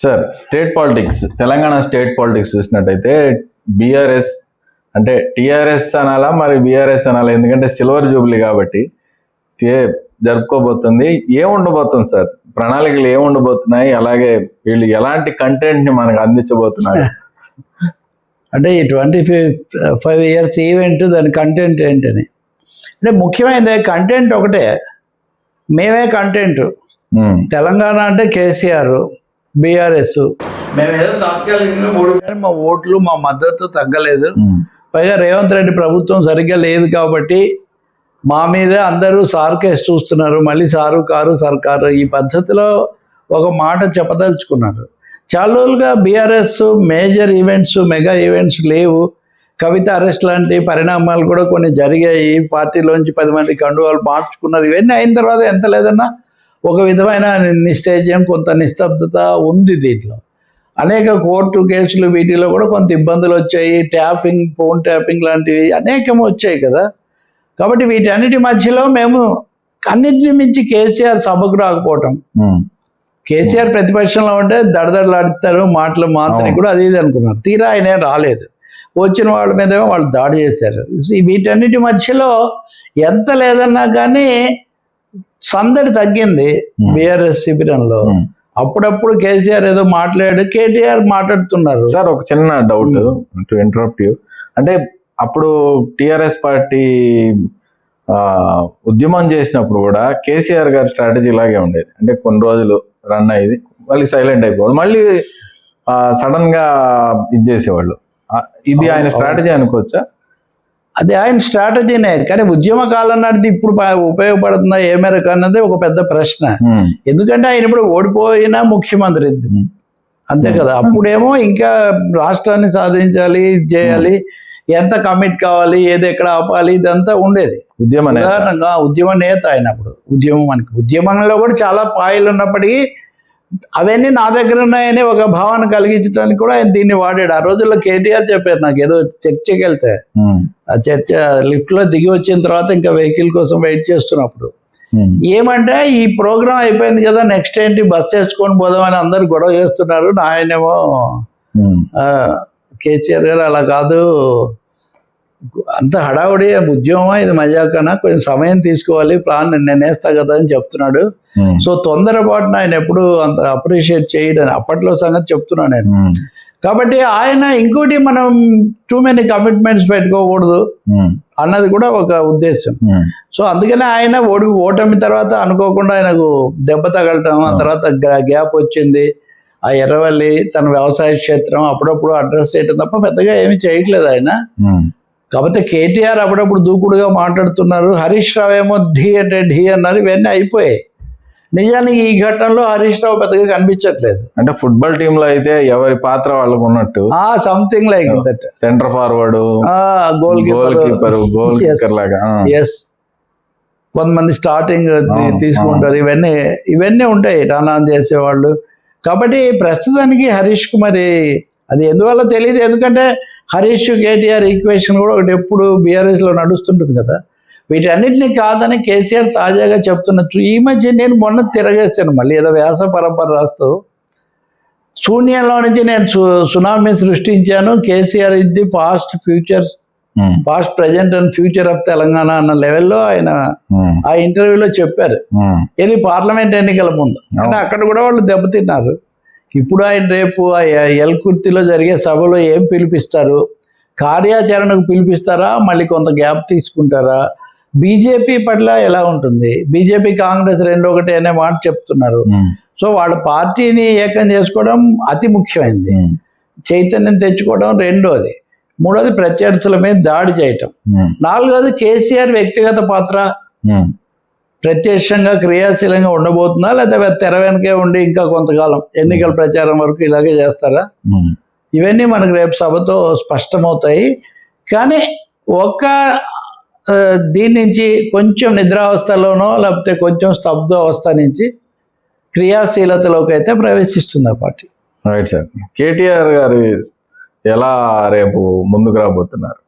Sir state politics, Telangana state politics చూసినట్టయితే BRS అంటే TRS అనాలా మరి బీఆర్ఎస్ అనాలా, ఎందుకంటే సిల్వర్ జూబ్లీ కాబట్టి జరుపుకోబోతుంది. ఏముండబోతుంది సార్, ప్రణాళికలు ఏముండబోతున్నాయి, అలాగే వీళ్ళు ఎలాంటి కంటెంట్ ని మనకు అందించబోతున్నారు? అంటే ఈ 25 years ఈవెంట్ దాని కంటెంట్ ఏంటని అంటే ముఖ్యమైనది కంటెంట్ ఒకటే, మేమే కంటెంట్. తెలంగాణ అంటే కేసీఆర్, బీఆర్ఎస్, మేమేదో తాత్కాలికంగా మా ఓట్లు మా మద్దతు తగ్గలేదు. పైగా రేవంత్ రెడ్డి ప్రభుత్వం సరిగ్గా లేదు కాబట్టి మా మీదే అందరూ సార్కేసి చూస్తున్నారు, మళ్ళీ సారు కారు సర్కారు ఈ పద్ధతిలో ఒక మాట చెప్పదలుచుకున్నారు. చాలా రోజులుగా BRS major events, mega events లేవు. కవిత అరెస్ట్ లాంటి పరిణామాలు కూడా కొన్ని జరిగాయి. పార్టీలోంచి 10 మంది కండువాలు మార్చుకున్నారు. ఇవన్నీ అయిన తర్వాత ఎంత లేదన్నా ఒక విధమైన నిశ్చయం, కొంత నిస్తబ్దత ఉంది. దీంట్లో అనేక కోర్టు కేసులు వీటిలో కూడా కొంత ఇబ్బందులు వచ్చాయి. ట్యాపింగ్, ఫోన్ ట్యాపింగ్ లాంటివి అనేకం వచ్చాయి కదా. కాబట్టి వీటన్నిటి మధ్యలో మేము అన్నింటిని మించి కేసీఆర్ సభకు రాకపోవటం, కేసీఆర్ ప్రతిపక్షంలో ఉంటే దడదడలాడుతారు, మాటలు మాత్రం కూడా అది ఇది అనుకున్నారు. తీరా ఆయన రాలేదు. వచ్చిన వాళ్ళ మీదేమో వాళ్ళు దాడి చేశారు. వీటన్నిటి మధ్యలో ఎంత లేదన్నా కానీ సందడి తగ్గింది బీఆర్ఎస్ శిబిరంలో. అప్పుడప్పుడు కేసీఆర్ ఏదో మాట్లాడాడు, కేటీఆర్ మాట్లాడుతున్నారు. సార్ ఒక చిన్న డౌట్, టు ఇంటరప్ట్ యూ, అంటే అప్పుడు టీఆర్ఎస్ పార్టీ ఉద్యమం చేసినప్పుడు కూడా కేసీఆర్ గారి స్ట్రాటజీ ఇలాగే ఉండేది. అంటే కొన్ని రోజులు రన్ అయ్యేది, మళ్ళీ సైలెంట్ అయిపోవాలి, మళ్ళీ సడన్ గా ఇది చేసేవాళ్ళు. ఇది ఆయన స్ట్రాటజీ అనుకోవచ్చా? అది ఆయన స్ట్రాటజీనే, కానీ ఉద్యమ కాలం నాటిది ఇప్పుడు ఉపయోగపడుతుందా ఏ మేరకు అన్నది ఒక పెద్ద ప్రశ్న. ఎందుకంటే ఆయన ఇప్పుడు ఓడిపోయినా ముఖ్యమంత్రి అంతే కదా. అప్పుడేమో ఇంకా రాష్ట్రాన్ని సాధించాలి, చేయాలి, ఎంత కమిట్ కావాలి, ఏది ఎక్కడ ఆపాలి, ఇదంతా ఉండేది. ఉదాహరణగా ఉద్యమ నేత అయినప్పుడు ఉద్యమంలో కూడా చాలా పాయలు ఉన్నప్పటికీ అవన్నీ నా దగ్గర ఉన్నాయని ఒక భావన కలిగించడానికి కూడా ఆయన దీన్ని వాడాడు. ఆ రోజుల్లో కేటీఆర్ చెప్పారు నాకు, ఏదో చర్చకి వెళ్తే ఆ చర్చ లిఫ్ట్ లో దిగి వచ్చిన తర్వాత ఇంకా వెహికల్ కోసం వెయిట్ చేస్తున్నప్పుడు ఏమంటే, ఈ ప్రోగ్రామ్ అయిపోయింది కదా, నెక్స్ట్ ఏంటి, బస్ చేసుకొని పోదామని అందరు గొడవ చేస్తున్నారు. ఆయనేమో కేసీఆర్ గారు అలా కాదు, అంత హడావుడి ఉద్యమమా ఇది మజాకనా, కొంచెం సమయం తీసుకోవాలి, ప్లాన్ నేను వేస్తా కదా అని చెప్తున్నాడు. సో తొందరపాటున ఆయన ఎప్పుడు అంత అప్రిషియేట్ చేయడని అప్పట్లో సంగతి చెప్తున్నాను నేను. కాబట్టి ఆయన ఇంకోటి, మనం టూ మెనీ కమిట్మెంట్స్ పెట్టుకోకూడదు అన్నది కూడా ఒక ఉద్దేశం. సో అందుకనే ఆయన ఓటమి తర్వాత అనుకోకుండా ఆయనకు దెబ్బ తగలటం, ఆ తర్వాత గ్యాప్ వచ్చింది. ఆ ఎర్రవల్లి తన వ్యవసాయ క్షేత్రం అప్పుడప్పుడు అడ్రస్ చేయటం తప్ప పెద్దగా ఏమీ చేయట్లేదు ఆయన. కాకపోతే కేటీఆర్ అప్పుడప్పుడు దూకుడుగా మాట్లాడుతున్నారు. హరీష్ రావు ఏమో ఢీ అంటే ఢీ అన్నారు. ఇవన్నీ అయిపోయాయి. నిజానికి ఈ ఘటనలో హరీష్ రావు పెద్దగా కనిపించట్లేదు. అంటే ఫుట్బాల్ టీమ్ లో అయితే ఎవరి పాత్ర వాళ్ళకు ఉన్నట్టు, something like that, centre forward, goal keeper లాగా. కొంతమంది స్టార్టింగ్ తీసుకుంటారు. ఇవన్నీ ఉంటాయి రన్ ఆన్ చేసేవాళ్ళు. కాబట్టి ప్రస్తుతానికి హరీష్ కు మరి అది ఎందువల్ల తెలియదు. ఎందుకంటే హరీష్ కేటీఆర్ ఈక్వేషన్ కూడా ఒకటి ఎప్పుడు బీఆర్ఎస్ లో నడుస్తుంటుంది కదా. వీటన్నిటిని కాదని కేసీఆర్ తాజాగా చెప్తున్నట్టు ఈ మధ్య నేను మొన్న తిరగేస్తాను, మళ్ళీ ఏదో వ్యాస పరంపర రాస్తూ శూన్యంలో నుంచి నేను సునామీ సృష్టించాను, KCR is the past present and future of Telangana అన్న లెవెల్లో ఆయన ఆ ఇంటర్వ్యూలో చెప్పారు. ఇది పార్లమెంట్ ఎన్నికల ముందు. అంటే అక్కడ కూడా వాళ్ళు దెబ్బతిన్నారు. ఇప్పుడు ఆయన రేపు ఎల్కుర్తిలో జరిగే సభలో ఏం పిలిపిస్తారు, కార్యాచరణకు పిలిపిస్తారా, మళ్ళీ కొంత గ్యాప్ తీసుకుంటారా, బీజేపీ పట్ల ఎలా ఉంటుంది, బీజేపీ కాంగ్రెస్ రెండు ఒకటి అనే మాట చెప్తున్నారు. సో వాళ్ళ పార్టీని ఏకం చేసుకోవడం అతి ముఖ్యమైనది, చైతన్యం తెచ్చుకోవడం రెండోది, మూడోది ప్రత్యర్థుల మీద దాడి చేయటం, నాలుగోది కేసీఆర్ వ్యక్తిగత పాత్ర ప్రత్యక్షంగా క్రియాశీలంగా ఉండబోతుందా, లేదా తెర వెనకే ఉండి ఇంకా కొంతకాలం ఎన్నికల ప్రచారం వరకు ఇలాగే చేస్తారా, ఇవన్నీ మనకు రేపు సభతో స్పష్టమవుతాయి. కానీ దీని నుంచి కొంచెం నిద్రావస్థలోనో లేకపోతే కొంచెం స్తబ్ద అవస్థ నుంచి క్రియాశీలతలోకి అయితే ప్రవేశిస్తుంది ఆ పార్టీ. Right sir. కేటీఆర్ గారు ఎలా రేపు ముందుకు రాబోతున్నారు?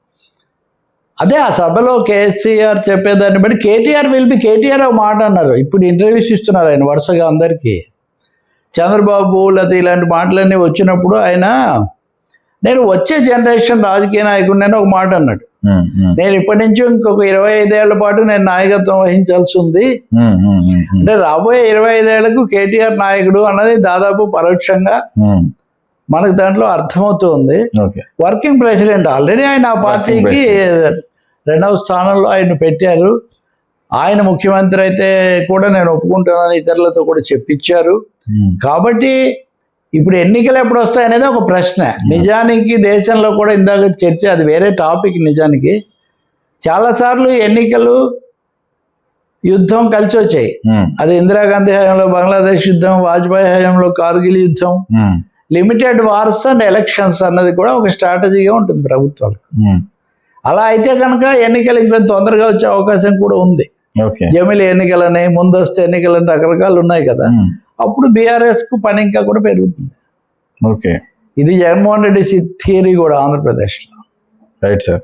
అదే ఆ సభలో కేసీఆర్ చెప్పేదాన్ని బట్టి కేటీఆర్ ఒక మాట అన్నారు. ఇప్పుడు ఇంటర్వ్యూస్ ఇస్తున్నారు ఆయన వరుసగా అందరికీ. చంద్రబాబు లేకపోతే ఇలాంటి మాటలన్నీ వచ్చినప్పుడు ఆయన నేను వచ్చే జనరేషన్ రాజకీయ నాయకుడు నేను ఒక మాట అన్నాడు. నేను ఇప్పటి నుంచి ఇంకొక 25 ఏళ్ల పాటు నేను నాయకత్వం వహించాల్సి ఉంది. అంటే రాబోయే 25 ఏళ్లకు కేటీఆర్ నాయకుడు అన్నది దాదాపు పరోక్షంగా మనకు దాంట్లో అర్థమవుతుంది. వర్కింగ్ ప్రెసిడెంట్ ఆల్రెడీ ఆయన ఆ పార్టీకి 2వ స్థానంలో ఆయన పెట్టారు. ఆయన ముఖ్యమంత్రి అయితే కూడా నేను ఒప్పుకుంటానని ఇతరులతో కూడా చెప్పించారు. కాబట్టి ఇప్పుడు ఎన్నికలు ఎప్పుడు వస్తాయనేది ఒక ప్రశ్న. నిజానికి దేశంలో కూడా ఇందాక చర్చ, అది వేరే టాపిక్. నిజానికి చాలాసార్లు ఎన్నికలు యుద్ధం కలిసి వచ్చాయి. అది ఇందిరాగాంధీ హయాంలో బంగ్లాదేశ్ యుద్ధం, వాజ్పేయి హయాంలో కార్గిల్ యుద్ధం. లిమిటెడ్ వార్స్ అండ్ ఎలక్షన్స్ అన్నది కూడా ఒక స్ట్రాటజీగా ఉంటుంది ప్రభుత్వాలకు. అలా అయితే కనుక ఎన్నికలు ఇంకొంత తొందరగా వచ్చే అవకాశం కూడా ఉంది. జమిలి ఎన్నికలని, ముందస్తు ఎన్నికలని రకరకాలు ఉన్నాయి కదా. అప్పుడు బీఆర్ఎస్ కు పని ఇంకా కూడా పెరుగుతుంది. ఇది జగన్మోహన్ రెడ్డి థియరీ కూడా ఆంధ్రప్రదేశ్లో. Right sir.